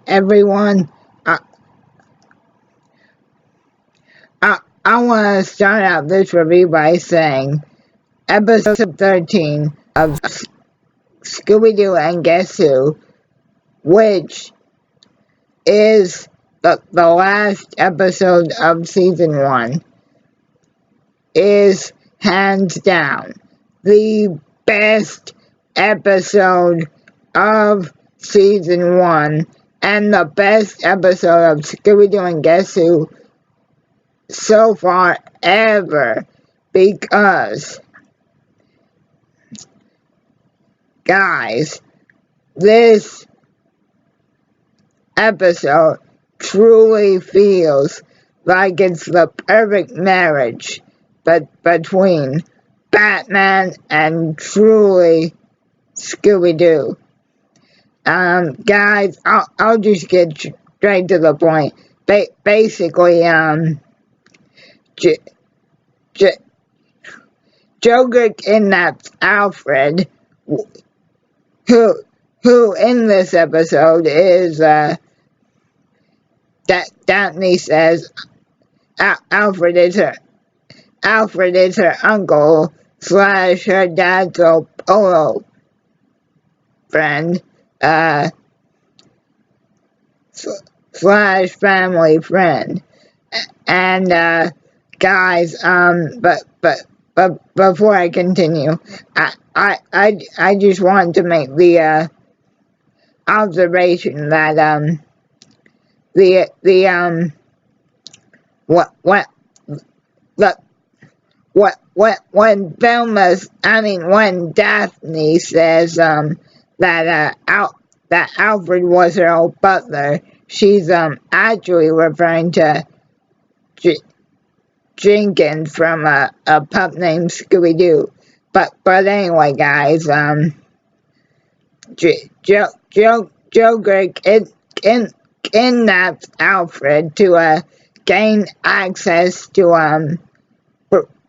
everyone. I, I want to start out this review by saying episode 13 of Scooby-Doo and Guess Who, which is the last episode of season 1, is hands down the best episode of season 1 and the best episode of Scooby-Doo and Guess Who so far ever, because, guys, this episode truly feels like it's the perfect marriage between Batman and truly Scooby-Doo. Guys, I'll just get straight to the point. Basically, Joker kidnaps Alfred, who in this episode is, Daphne says Alfred is her uncle / her dad's old polo friend, / family friend. And guys, but before I continue, I just want to make the observation that when Daphne says that Alfred was her old butler, she's actually referring to Jenkins from a pup named Scooby-Doo. But anyway, guys, Joker kidnaps Alfred to gain access to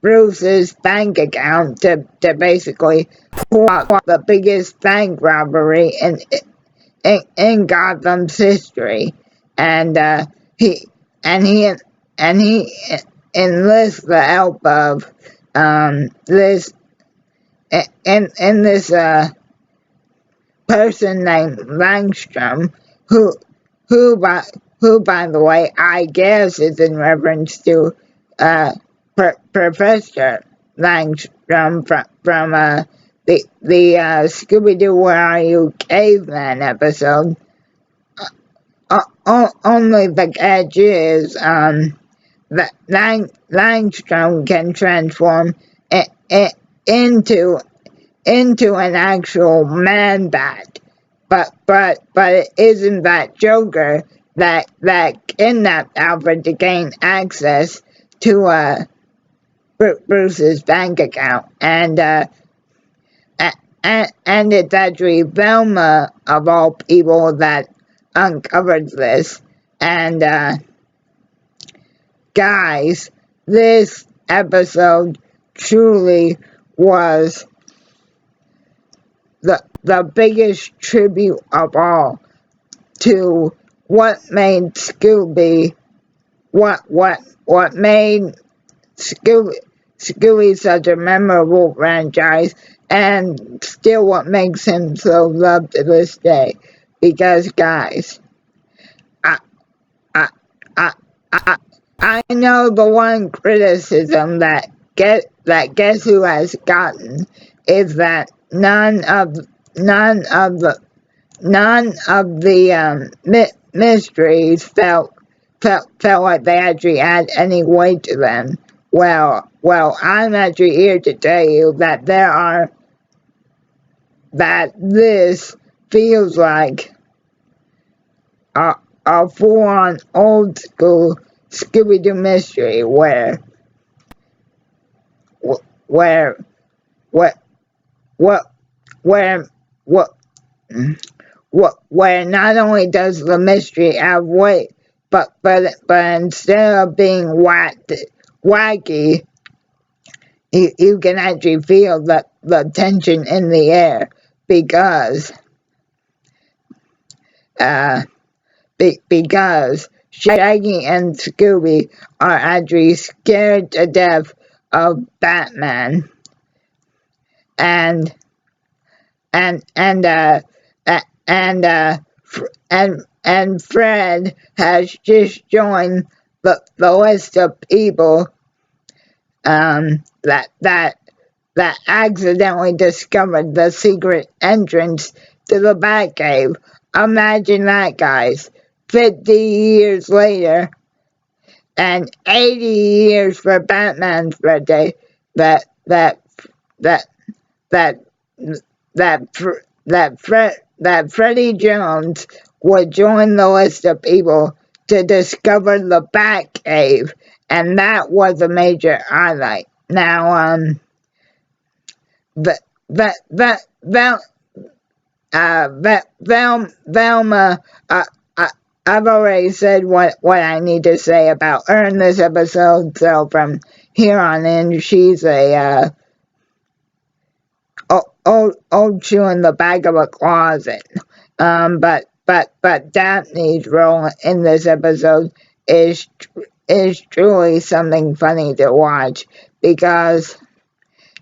Bruce's bank account to basically pull off the biggest bank robbery in Gotham's history, and he enlists the help of this person named Langstrom, who by the way, I guess is in reference to Professor Langstrom from the Scooby-Doo Where Are You Caveman episode. Only the catch is that Langstrom can transform into an actual man-bat, but it isn't that Joker that kidnapped Alfred to gain access to Bruce's bank account, and it's actually Velma of all people that uncovered this. And guys, this episode truly was the biggest tribute of all to what made Scooby, what made Scooby such a memorable franchise, and still what makes him so loved to this day. Because, guys, I know the one criticism that Guess Who has gotten is that none of the mysteries felt like they actually had any weight to them. Well, I'm actually here to tell you that that this feels like a full-on old school Scooby-Doo mystery where not only does the mystery have weight, but instead of being wacky, you can actually feel the tension in the air, because because Shaggy and Scooby are actually scared to death of Batman, and and and uh, and and Fred has just joined the list of people that accidentally discovered the secret entrance to the Batcave. Imagine that, guys. 50 years later, and 80 years for Batman's birthday, that that that that that Freddie Jones would join the list of people to discover the Batcave, and that was a major highlight. Now, the Velma, I've already said what I need to say about her in this episode, so from here on in, she's a old shoe in the back of a closet. But Daphne's role in this episode is truly something funny to watch, because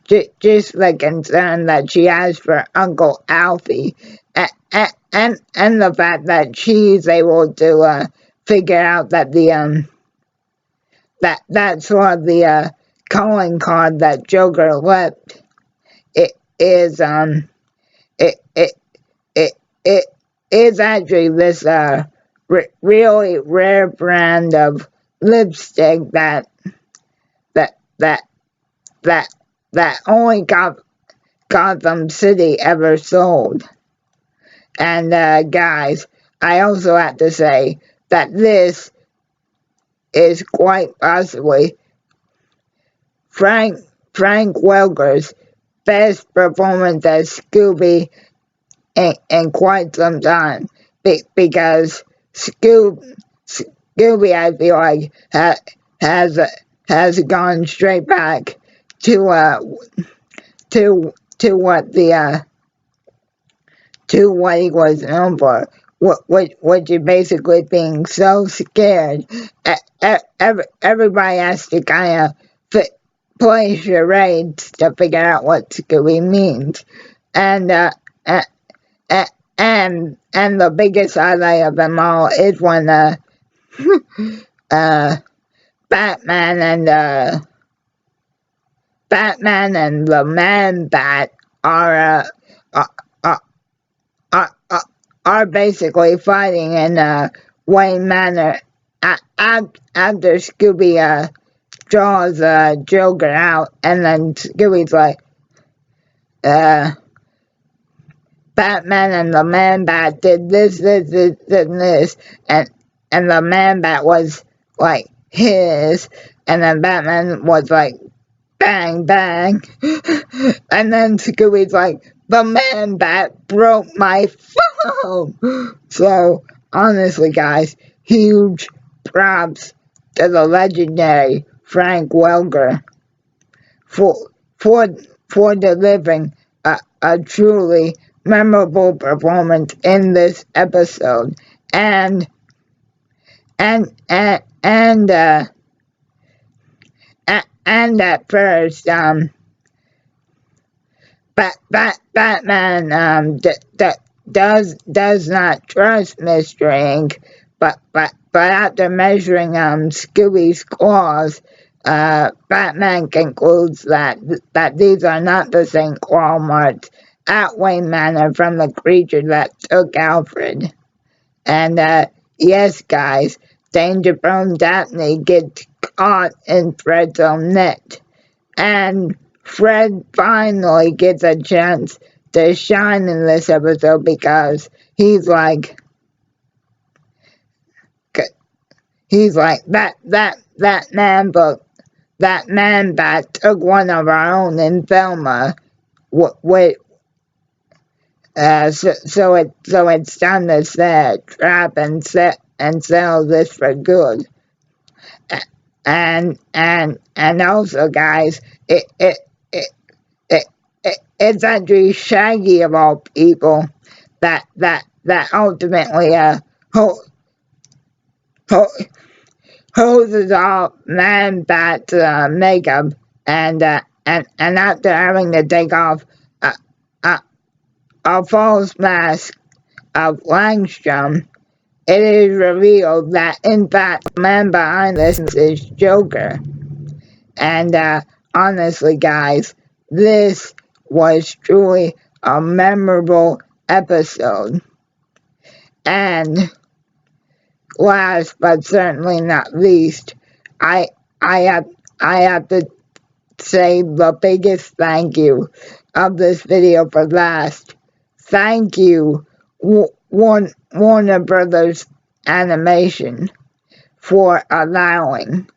just the concern that she has for Uncle Alfie, and the fact that she's able to figure out that that's sort of the calling card that Joker left. It is it it it it is actually this really rare brand of lipstick that that that that that only Gotham City ever sold. And guys, I also have to say that this is quite possibly Frank Welker's best performance as Scooby in quite some time, because Scooby, I feel like, has gone straight back to what to what he was known for, which is basically being so scared. Everybody has to kind of play charades to figure out what Scooby means, and and the biggest highlight of them all is when Batman and the Man-Bat are are basically fighting in Wayne Manor after Scooby draws Joker out, and then Scooby's like, Batman and the Man-Bat did this, and this, and the Man-Bat was like his, and then Batman was like, bang, bang, and then Scooby's like, the Man-Bat broke my phone. So, honestly, guys, huge props to the legendary Frank Welker for delivering a truly memorable performance in this episode. And at first, Batman does not trust Mr. Ink, but after measuring Scooby's claws, Batman concludes that these are not the same claw marks at Wayne Manor from the creature that took Alfred. And yes, guys, danger-prone Daphne gets caught in Fred's own net, and Fred finally gets a chance to shine in this episode, because he's like that Man-Bat took one of our own in Velma. So it's time to set trap and sell this for good. And also, guys, it's actually Shaggy of all people that ultimately hoses off Man-Bat's makeup, and after having to take off a, a, a false mask of Langstrom, it is revealed that in fact the man behind this is Joker. And honestly guys, this was truly a memorable episode. And last but certainly not least, I I have I have to say the biggest thank you of this video for last. Thank you, Warner Brothers Animation, for allowing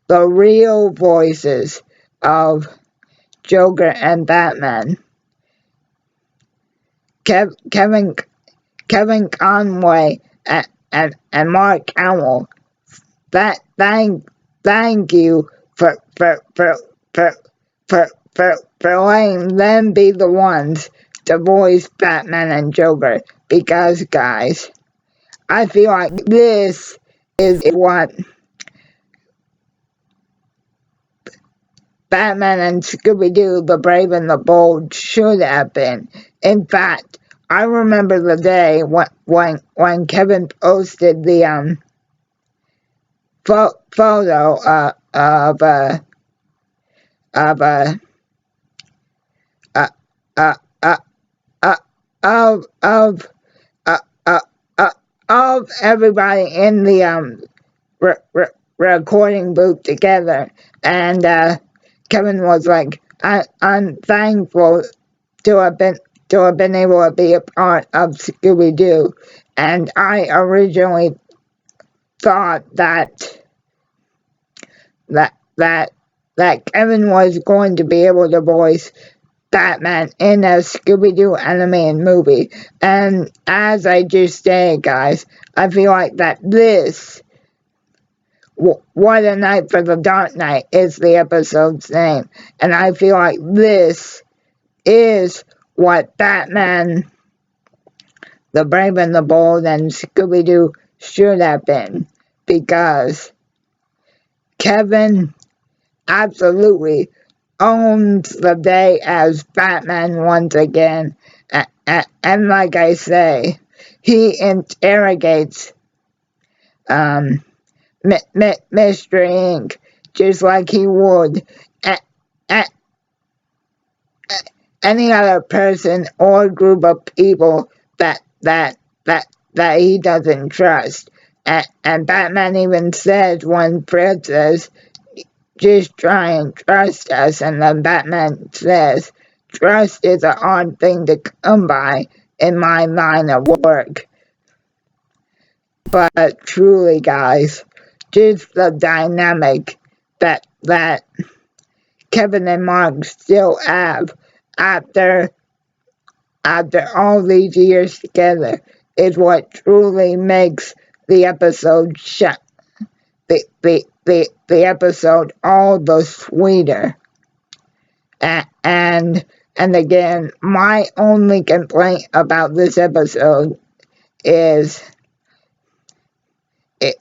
the real voices of Joker and Batman. Kevin Conway and Mark Hamill. Thank you for letting them be the ones to voice Batman and Joker, because guys, I feel like this is what Batman and Scooby-Doo, the Brave and the Bold should have been. In fact, I remember the day when Kevin posted the photo of uh, uh, uh, of of uh, uh, of everybody in the recording booth together, and Kevin was like, I'm thankful to have been able to be a part of Scooby-Doo. And I originally thought that Kevin was going to be able to voice Batman in a Scooby-Doo animated movie. And as I just said, guys, I feel like that this, What a Night for the Dark Knight, is the episode's name. And I feel like this is what Batman, the Brave and the Bold, and Scooby-Doo should have been. Because Kevin absolutely owns the day as Batman once again. And like I say, he interrogates Mystery Inc. just like he would any other person or group of people that he doesn't trust. And Batman even says when Fred says, just try and trust us, and then Batman says, trust is a hard thing to come by in my line of work. But truly guys, just the dynamic that Kevin and Mark still have after all these years together is what truly makes the episode the episode all the sweeter. And again, my only complaint about this episode is it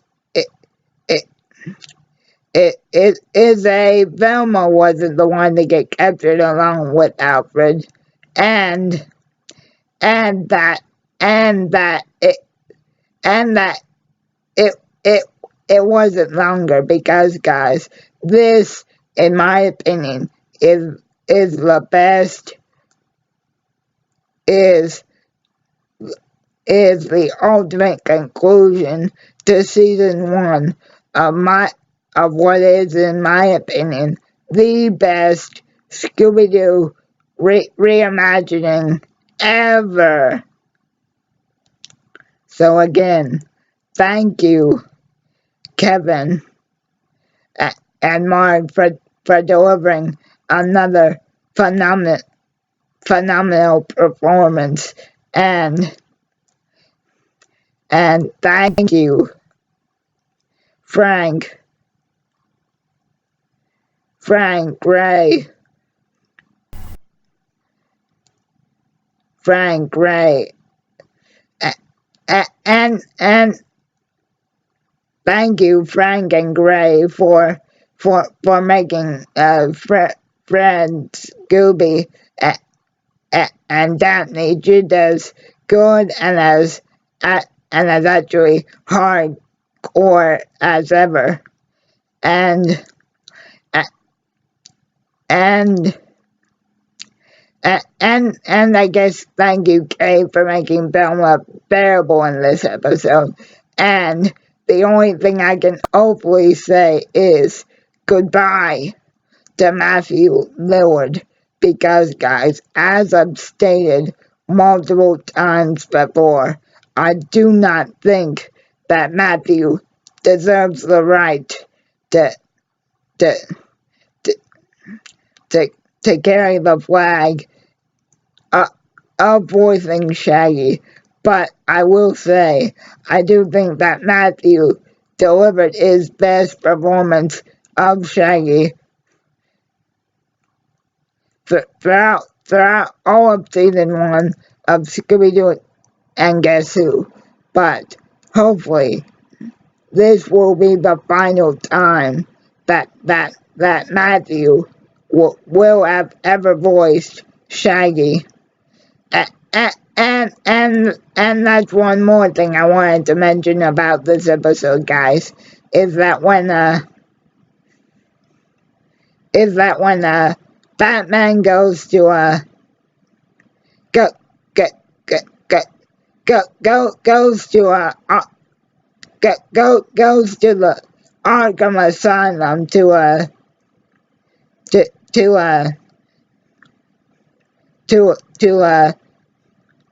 is a Velma wasn't the one to get captured along with Alfred, and that it wasn't longer, because guys, this in my opinion is the best, is the ultimate conclusion to season 1 of what is, in my opinion, the best Scooby-Doo reimagining ever. So again, thank you, Kevin and Mark, for delivering another phenomenal performance, and thank you, Frank Gray, and thank you, Frank and Gray, for making Fred, Scooby, and Daphne just as good and as actually hardcore as ever. And and and I guess thank you, Kay, for making Velma bearable in this episode. And the only thing I can hopefully say is goodbye to Matthew Lillard. Because, guys, as I've stated multiple times before, I do not think that Matthew deserves the right to to to to carry the flag of voicing Shaggy. But I will say, I do think that Matthew delivered his best performance of Shaggy throughout all of season 1 of Scooby-Doo and Guess Who. But hopefully, this will be the final time that Matthew will have ever voiced Shaggy. And that's one more thing I wanted to mention about this episode, guys, is that when Batman goes to goes to the Arkham Asylum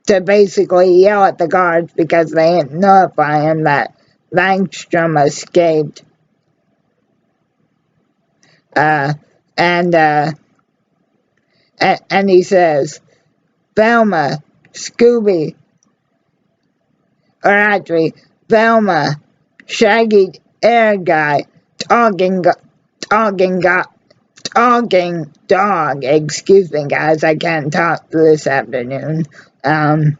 to basically yell at the guards because they didn't notify him that Langstrom escaped. And he says, Velma, Scooby, or actually, Velma, Shaggy Air Guy, talking dog. Excuse me, guys, I can't talk this afternoon. And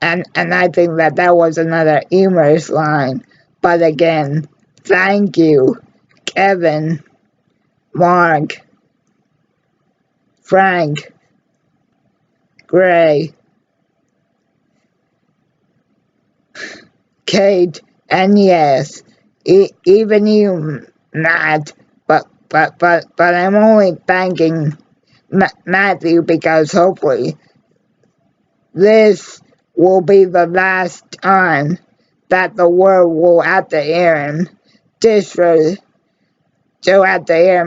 I think that was another humorous line. But again, thank you, Kevin, Mark, Frank, Gray, Kate, and yes, even you, Matt. But I'm only thanking Matthew because hopefully this will be the last time that the world will have to hear him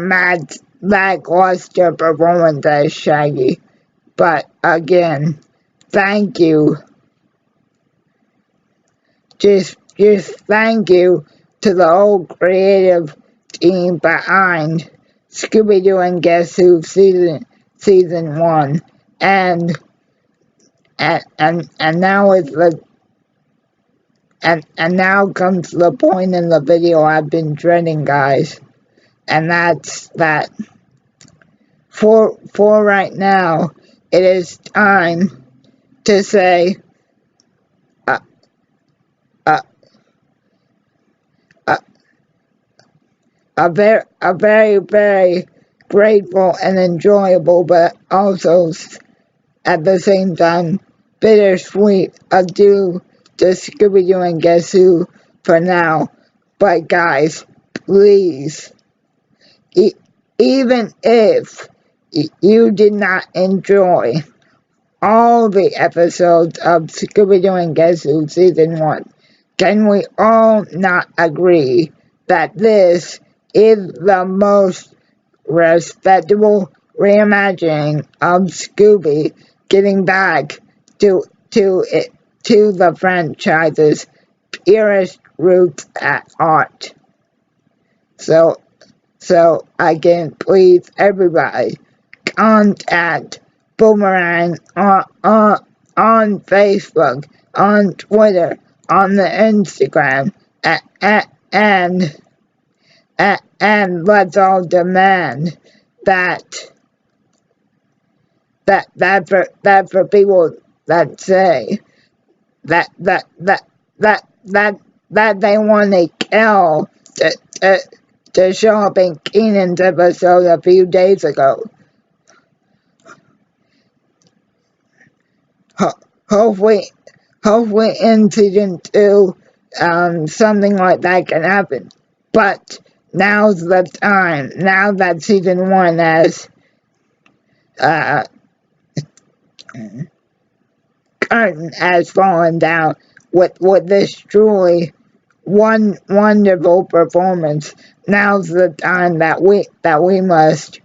Matt's lackluster performance as Shaggy. But again, thank you. Just thank you to the whole creative team behind Scooby-Doo and Guess Who season 1. And now is and now comes the point in the video I've been dreading, guys. And that's that for right now, it is time to say a very, very grateful and enjoyable, but also at the same time bittersweet adieu to Scooby-Doo and Guess Who for now. But guys, please, even if you did not enjoy all the episodes of Scooby-Doo and Guess Who season 1, can we all not agree that this is the most respectable reimagining of Scooby getting back to the franchise's purest roots at heart? So again, please everybody contact Boomerang on Facebook, on Twitter, on the Instagram, and let's all demand that for people that say that that they want to kill to, to show up in Keenan's episode a few days ago. Hopefully, in season 2, something like that can happen. But now's the time. Now that season 1 has curtain has fallen down with this truly wonderful performance. Now's the time that we must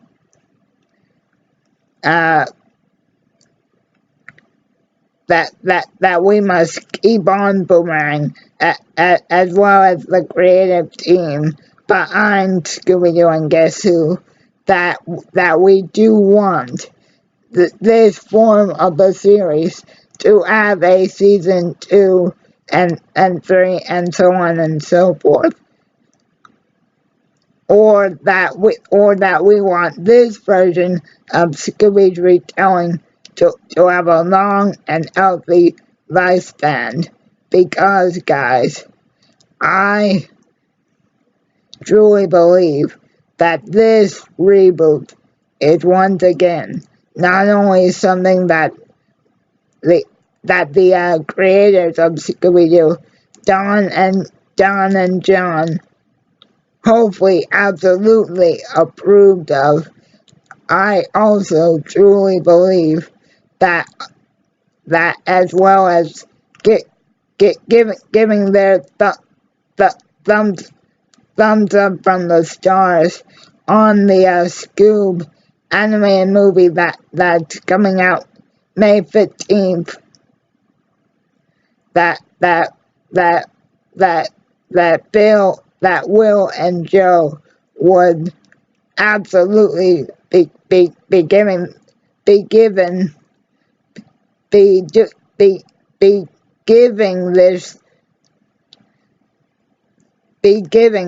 that we must keep on Boomerang, as well as the creative team behind Scooby-Doo and Guess Who, that we do want this form of the series to have a season 2 and 3 and so on and so forth. Or that we want this version of Scooby's retelling to have a long and healthy lifespan. Because, guys, I truly believe that this reboot is once again not only something that the creators of Scooby-Doo, Don and John, hopefully absolutely approved of. I also truly believe that as well as giving their thumbs up from the stars on the Scoob animated movie that's coming out May 15th. That Will and Joe would absolutely be giving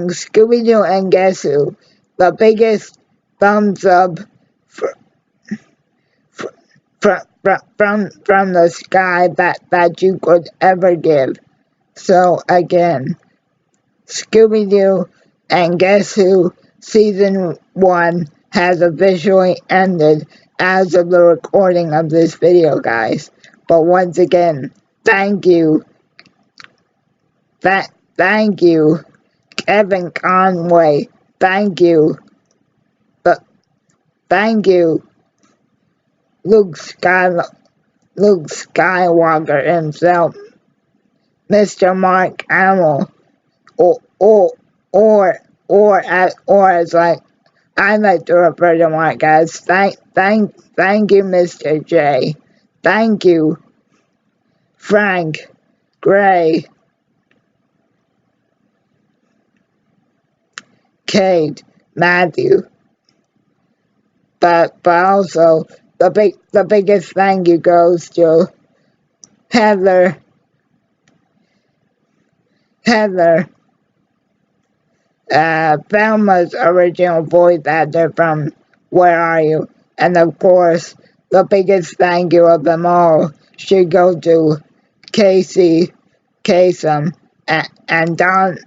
Scooby-Doo and Guess Who the biggest thumbs up from the sky that you could ever give. So again, Scooby-Doo and Guess Who Season 1 has officially ended as of the recording of this video, guys. But once again, thank you. Thank you, Kevin Conway. Thank you. Thank you, Luke Skywalker himself, Mr. Mark Hamill, or as like I like to refer to Mark as thank you, Mr. J. Thank you, Frank, Gray, Kate, Matthew. But also the biggest thank you goes to Heather, Velma's original voice actor from Where Are You? And of course, the biggest thank you of them all should go to Casey Kasem and Don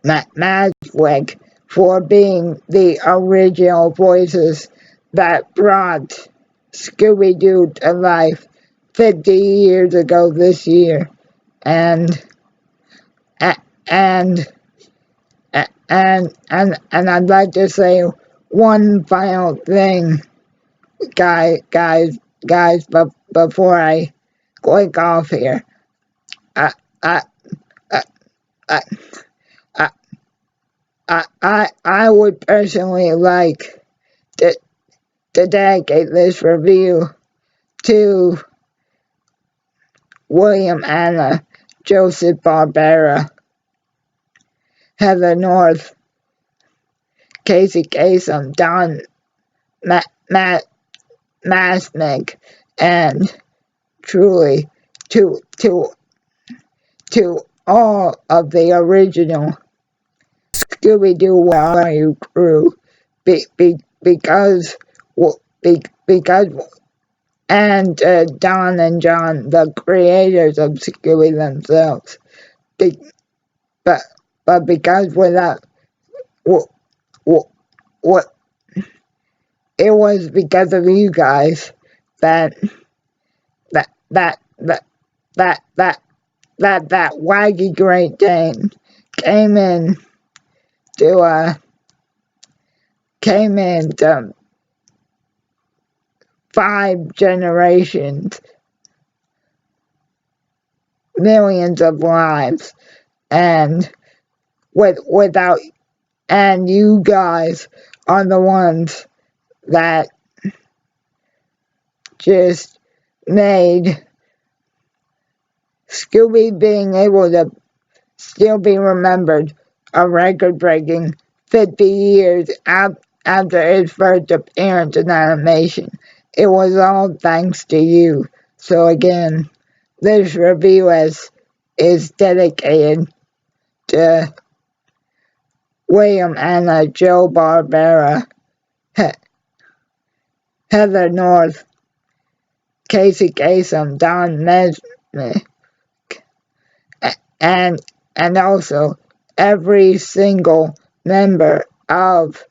Maswick for being the original voices that brought Scooby-Doo to life 50 years ago this year. And I'd like to say one final thing, guys, before I click off here. I would personally like to dedicate this review to William Anna, Joseph Barbera, Heather North, Casey Kasem, Don Masnick, and truly to all of the original Scooby-Doo Where Are You crew, because Don and John, the creators of Scooby themselves. But because without what it was because of you guys that that that that that that that waggy Great Dane came in to 5 generations, millions of lives, and without, and you guys are the ones that just made Scooby being able to still be remembered a record-breaking 50 years after its first appearance in animation. It was all thanks to you. So again, this review is dedicated to William Anna, Joe Barbera, Heather North, Casey Kasem, Don Mesnick, and also every single member of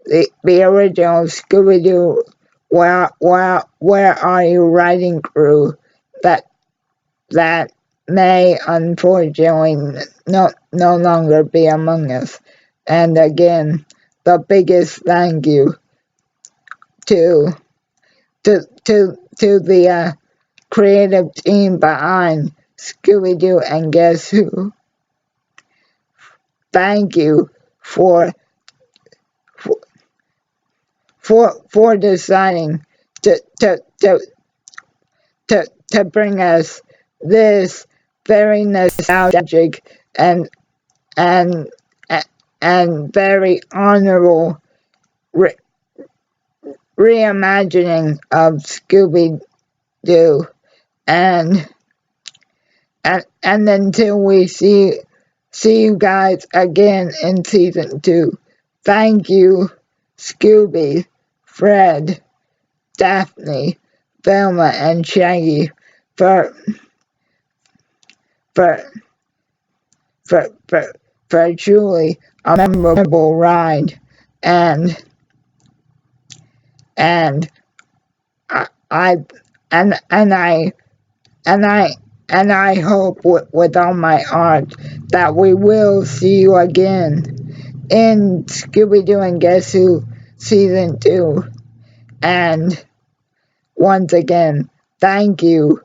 the original Scooby-Doo Where Are You writing crew that may unfortunately no longer be among us. And again, the biggest thank you to the creative team behind Scooby-Doo and Guess Who. Thank you for deciding to bring us this very nostalgic and very honorable reimagining of Scooby-Doo. And until we see you guys again in season 2, thank you, Scooby, Fred, Daphne, Velma, and Shaggy for truly a memorable ride, and I hope with all my heart that we will see you again in Scooby-Doo and Guess Who season 2. And once again, thank you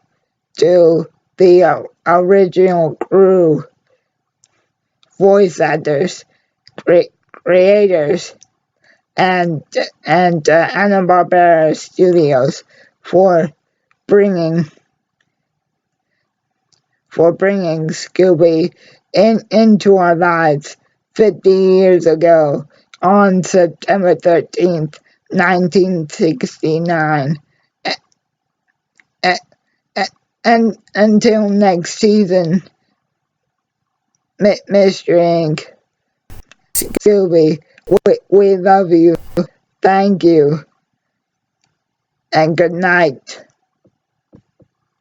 to the original crew, voice actors, creators, and Hanna-Barbera Studios for bringing Scooby into our lives 50 years ago on September 13th, 1969. And until next season, Mystery Inc., Scooby, we love you, thank you, and good night.